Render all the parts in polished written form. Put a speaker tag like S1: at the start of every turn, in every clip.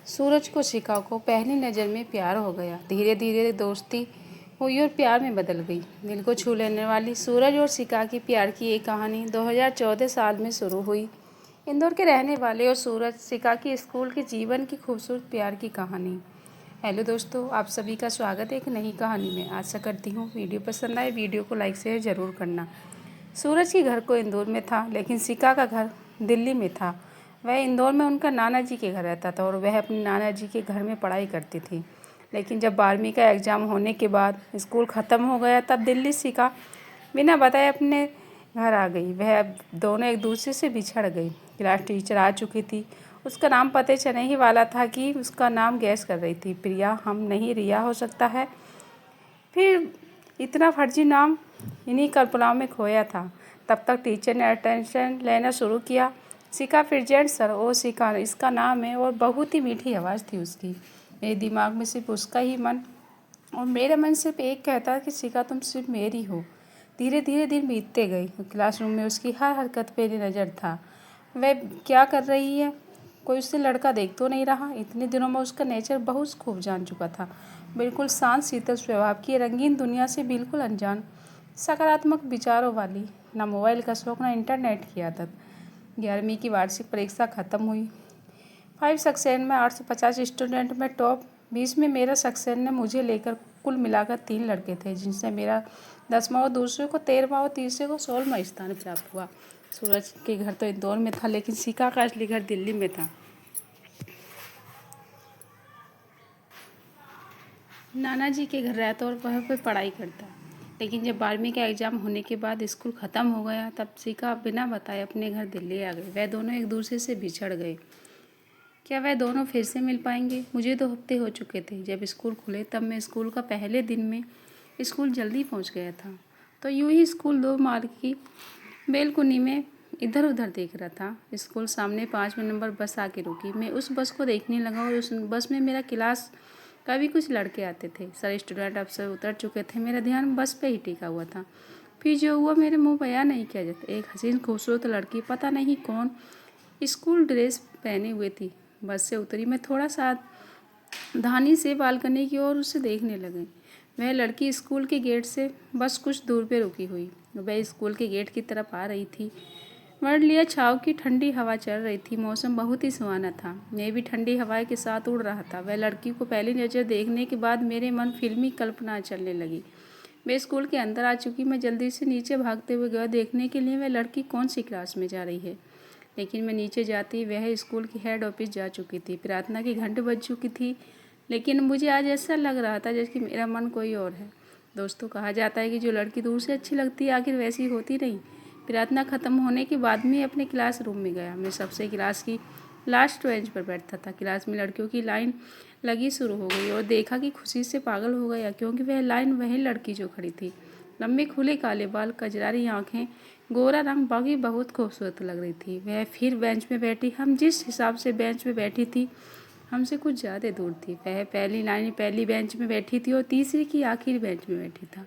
S1: सूरज को शिखा को पहली नज़र में प्यार हो गया। धीरे धीरे दोस्ती हुई और प्यार में बदल गई। दिल को छू लेने वाली सूरज और शिखा की प्यार की एक कहानी 2014 साल में शुरू हुई। इंदौर के रहने वाले और सूरज शिखा की स्कूल के जीवन की खूबसूरत प्यार की कहानी। हेलो दोस्तों, आप सभी का स्वागत है एक नई कहानी में। आशा करती हूँ वीडियो पसंद आए। वीडियो को लाइक शेयर ज़रूर करना। सूरज के घर को इंदौर में था, लेकिन शिखा का घर दिल्ली में था। वह इंदौर में उनका नाना जी के घर रहता था और वह अपने नाना जी के घर में पढ़ाई करती थी। लेकिन जब 12वीं का एग्ज़ाम होने के बाद स्कूल ख़त्म हो गया, तब दिल्ली शिखा बिना बताए अपने घर आ गई। वह दोनों एक दूसरे से बिछड़ गई। क्लास टीचर आ चुकी थी। उसका नाम पता चलने ही वाला था कि उसका नाम गैस कर रही थी। प्रिया हम नहीं, रिया हो सकता है। फिर इतना फर्जी नाम इन्हीं कल्पनाओं में खोया था। तब तक टीचर ने अटेंशन लेना शुरू किया। शिखा प्रेजेंट सर। ओ शिखा इसका नाम है और बहुत ही मीठी आवाज़ थी उसकी। मेरे दिमाग में सिर्फ उसका ही मन और मेरे मन सिर्फ एक कहता कि शिखा तुम सिर्फ मेरी हो। धीरे धीरे दिन बीतते गए। क्लासरूम में उसकी हर हरकत पे नज़र था। वह क्या कर रही है, कोई उससे लड़का देख तो नहीं रहा। इतने दिनों में उसका नेचर बहुत खूब जान चुका था। बिल्कुल शांत शीतल स्वभाव की, रंगीन दुनिया से बिल्कुल अनजान, सकारात्मक विचारों वाली। ना मोबाइल का शौक, ना इंटरनेट की आदत। 11वीं की वार्षिक परीक्षा खत्म हुई। 5 सेक्शन में 850 स्टूडेंट में टॉप 20 में मेरा सेक्शन ने मुझे लेकर कुल मिलाकर 3 लड़के थे, जिनसे मेरा 10वां और दूसरे को 13वां और तीसरे को 16वां स्थान प्राप्त हुआ। सूरज के घर तो इंदौर में था, लेकिन शिखा का असली घर दिल्ली में था। नाना जी के घर रहता और वह पे पढ़ाई करता। लेकिन जब 12वीं का एग्ज़ाम होने के बाद स्कूल ख़त्म हो गया, तब शिखा बिना बताए अपने घर दिल्ली आ गई। वह दोनों एक दूसरे से बिछड़ गए। क्या वह दोनों फिर से मिल पाएंगे? मुझे 2 हफ्ते हो चुके थे। जब स्कूल खुले तब मैं स्कूल का पहले दिन में स्कूल जल्दी पहुंच गया था। तो यूं ही स्कूल 2 मार्ग की बेलकुनी में इधर उधर देख रहा था। स्कूल सामने 5वें नंबर बस आके रुकी। मैं उस बस को देखने लगा और उस बस में मेरा क्लास का भी कुछ लड़के आते थे। सारे स्टूडेंट अब से उतर चुके थे। मेरा ध्यान बस पे ही टिका हुआ था। फिर जो हुआ मेरे मुंह बयां नहीं किया जाता। एक हसीन खूबसूरत लड़की, पता नहीं कौन, स्कूल ड्रेस पहने हुए थी, बस से उतरी। मैं थोड़ा सावधानी से बालकनी की ओर उसे देखने लगे। वह लड़की स्कूल के गेट से बस कुछ दूर पे रुकी हुई। वह स्कूल के गेट की तरफ आ रही थी। वर्लिया छाव की ठंडी हवा चल रही थी। मौसम बहुत ही सुहाना था। मैं भी ठंडी हवा के साथ उड़ रहा था। वह लड़की को पहली नज़र देखने के बाद मेरे मन फिल्मी कल्पना चलने लगी। मैं स्कूल के अंदर आ चुकी। मैं जल्दी से नीचे भागते हुए गया देखने के लिए वह लड़की कौन सी क्लास में जा रही है। लेकिन मैं नीचे जाती वह स्कूल की हेड ऑफिस जा चुकी थी। प्रार्थना की घंटी बज चुकी थी। लेकिन मुझे आज ऐसा लग रहा था जैसे कि मेरा मन कोई और है। दोस्तों, कहा जाता है कि जो लड़की दूर से अच्छी लगती है आखिर वैसी होती नहीं। प्रार्थना ख़त्म होने के बाद मैं अपने क्लास रूम में गया। मैं सबसे क्लास की लास्ट बेंच पर बैठता था। क्लास में लड़कियों की लाइन लगी शुरू हो गई और देखा कि खुशी से पागल हो गया, क्योंकि वह लाइन वही लड़की जो खड़ी थी। लंबे खुले काले बाल, कजरारी आँखें, गोरा रंग, बाकी बहुत खूबसूरत लग रही थी। वह फिर बेंच में बैठी। हम जिस हिसाब से बेंच में बैठी थी हमसे कुछ ज़्यादा दूर थी। वह पहली लाइन पहली बेंच में बैठी थी और तीसरी की आखिरी बेंच में बैठी था।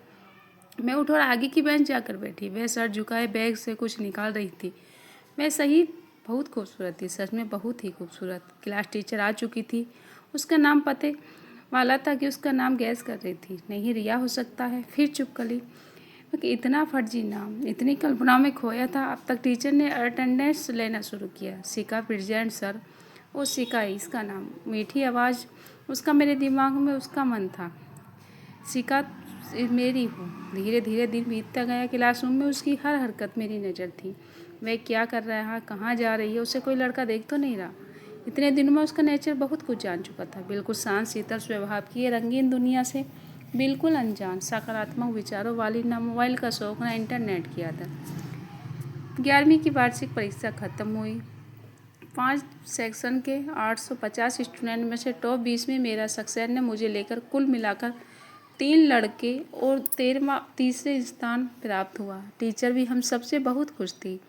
S1: मैं उठ और आगे की बेंच जाकर बैठी। वह सर झुकाए बैग से कुछ निकाल रही थी। मैं सही बहुत खूबसूरत थी, सच में बहुत ही खूबसूरत। क्लास टीचर आ चुकी थी। उसका नाम पते वाला था कि उसका नाम गैस कर रही थी। नहीं, रिया हो सकता है। फिर चुप कली कि इतना फर्जी नाम इतनी कल्पना में खोया था। अब तक टीचर ने अटेंडेंस लेना शुरू किया। शिखा प्रेजेंट सर। वो शिखा इसका नाम, मीठी आवाज़ उसका, मेरे दिमाग में उसका मन था। शिखा मेरी हो। धीरे धीरे दिन बीतता गया। क्लासरूम में उसकी हर हरकत मेरी नज़र थी। वह क्या कर रहा है, कहाँ जा रही है, उसे कोई लड़का देख तो नहीं रहा। इतने दिनों में उसका नेचर बहुत कुछ जान चुका था। बिल्कुल शांत शीतल स्वभाव की, रंगीन दुनिया से बिल्कुल अनजान, सकारात्मक विचारों वाली। ना मोबाइल का शौक, ना इंटरनेट की आदत। 11वीं की वार्षिक परीक्षा खत्म हुई। 5 सेक्शन के 850 स्टूडेंट में से टॉप 20 में मेरा सेक्शन ने मुझे लेकर कुल मिलाकर 3 लड़के और 13वां तीसरे स्थान प्राप्त हुआ। टीचर भी हम सबसे बहुत खुश थी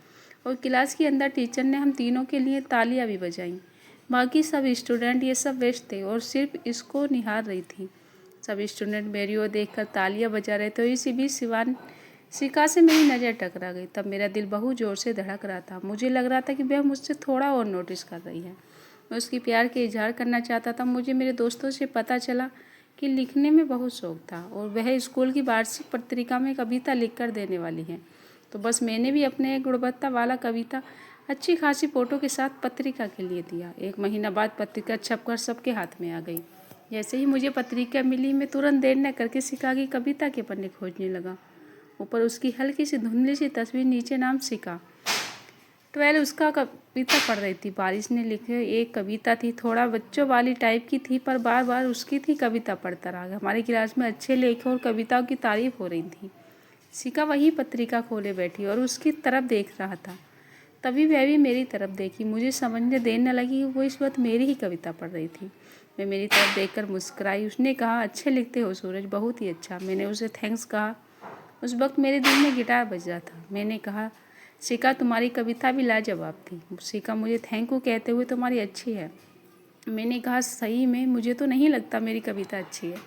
S1: और क्लास के अंदर टीचर ने हम तीनों के लिए तालियां भी बजाईं। बाकी सब स्टूडेंट ये सब व्यस्त थे और सिर्फ इसको निहार रही थी। सब स्टूडेंट मेरी ओर देखकर तालियां बजा रहे थे। इसी बीच शिखा से मेरी नज़र टकरा गई। तब मेरा दिल बहुत ज़ोर से धड़क रहा था। मुझे लग रहा था कि वह मुझसे थोड़ा और नोटिस कर रही है। मैं उसकी प्यार के इजहार करना चाहता था। मुझे मेरे दोस्तों से पता चला कि लिखने में बहुत शौक़ था और वह स्कूल की वार्षिक पत्रिका में कविता लिख कर देने वाली है। तो बस मैंने भी अपने गुणवत्ता वाला कविता अच्छी खासी फ़ोटो के साथ पत्रिका के लिए दिया। 1 महीना बाद पत्रिका छपकर सबके हाथ में आ गई। जैसे ही मुझे पत्रिका मिली, मैं तुरंत देर न करके सिका की कविता के पन्ने खोजने लगा। ऊपर उसकी हल्की सी धुंधली सी तस्वीर, नीचे नाम सिका। 12 उसका कविता पढ़ रही थी। बारिश ने लिखी एक कविता थी, थोड़ा बच्चों वाली टाइप की थी, पर बार बार उसकी थी कविता पढ़ता रहा। हमारी क्लास में अच्छे लेखों और कविताओं की तारीफ हो रही थी। सिका वही पत्रिका खोले बैठी और उसकी तरफ देख रहा था। तभी वह भी मेरी तरफ देखी। मुझे समझने देर न लगी कि वो इस वक्त मेरी ही कविता पढ़ रही थी। मैं मेरी तरफ देखकर मुस्कुराई। उसने कहा, अच्छे लिखते हो सूरज, बहुत ही अच्छा। मैंने उसे थैंक्स कहा। उस वक्त मेरे दिल में गिटार बज रहा था। मैंने कहा, सिका तुम्हारी कविता भी लाजवाब थी। सिका मुझे थैंक यू कहते हुए, तुम्हारी अच्छी है। मैंने कहा, सही में मुझे तो नहीं लगता मेरी कविता अच्छी है।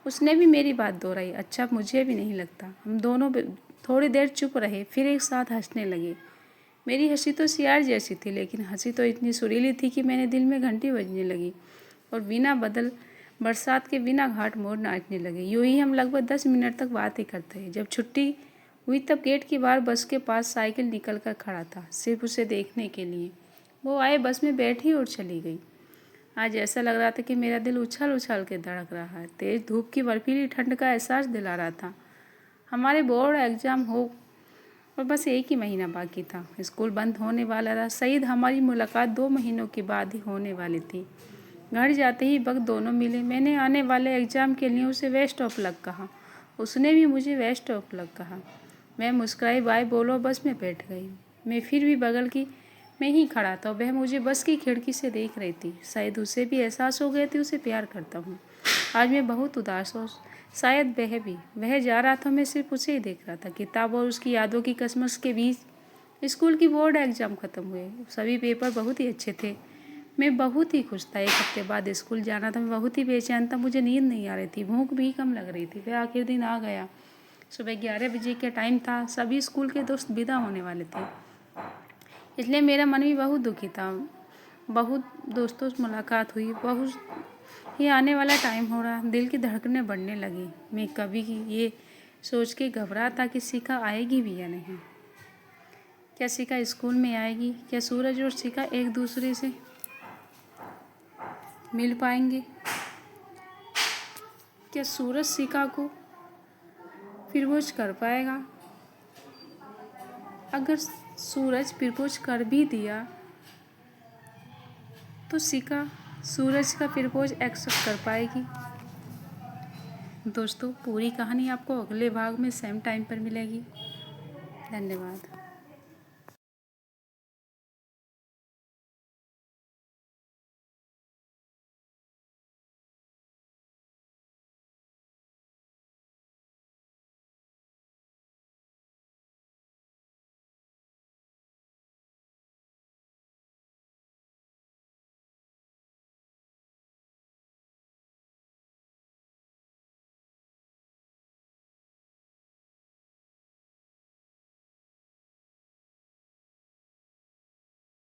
S1: उसने भी मेरी बात दोहराई, अच्छा मुझे भी नहीं लगता। हम दोनों थोड़ी देर चुप रहे, फिर एक साथ हंसने लगे। मेरी हंसी तो सियार जैसी थी, लेकिन हंसी तो इतनी सुरीली थी कि मेरे दिल में घंटी बजने लगी और बिना बदल बरसात के बिना घाट मोर नाचने लगे। यूं ही हम लगभग 10 मिनट तक बातें करते रहे। जब छुट्टी हुई तब गेट के बाहर बस के पास साइकिल निकल कर खड़ा था, सिर्फ उसे देखने के लिए। वो आए, बस में बैठी और चली गई। आज ऐसा लग रहा था कि मेरा दिल उछल उछल के धड़क रहा है। तेज धूप की बर्फीली ठंड का एहसास दिला रहा था। हमारे बोर्ड एग्जाम हो और बस 1 ही महीना बाकी था। स्कूल बंद होने वाला था। सईद हमारी मुलाकात 2 महीनों के बाद ही होने वाली थी। घर जाते ही वक्त दोनों मिले। मैंने आने वाले एग्ज़ाम के लिए उसे बेस्ट ऑफ लक कहा। उसने भी मुझे बेस्ट ऑफ लक कहा। मैं मुस्कुराई, बाय बोलो, बस में बैठ गई। मैं फिर भी बगल की में ही खड़ा था। वह मुझे बस की खिड़की से देख रही थी। शायद उसे भी एहसास हो गया कि उसे प्यार करता हूँ। आज मैं बहुत उदास हूँ, शायद वह भी। वह जा रहा था, मैं सिर्फ उसे ही देख रहा था। किताब और उसकी यादों की कशमकश के बीच स्कूल की बोर्ड एग्ज़ाम ख़त्म हुए। सभी पेपर बहुत ही अच्छे थे। मैं बहुत ही खुश था। 1 हफ्ते बाद स्कूल जाना था। मैं बहुत ही बेचैन था। मुझे नींद नहीं आ रही थी, भूख भी कम लग रही थी। वह आखिर दिन आ गया। सुबह 11 बजे का टाइम था। सभी स्कूल के दोस्त विदा होने वाले थे, इसलिए मेरा मन भी बहुत दुखी था। बहुत दोस्तों से मुलाकात हुई, बहुत ही आने वाला टाइम हो रहा। दिल की धड़कनें बढ़ने लगी। मैं कभी ये सोच के घबरा था कि सिका आएगी भी या नहीं। क्या सिका स्कूल में आएगी? क्या सूरज और सिका एक दूसरे से मिल पाएंगे? क्या सूरज सिका को प्रपोज कर पाएगा? अगर सूरज प्रपोज कर भी दिया तो सिका सूरज का प्रपोज एक्सेप्ट कर पाएगी? दोस्तों, पूरी कहानी आपको अगले भाग में सेम टाइम पर मिलेगी। धन्यवाद।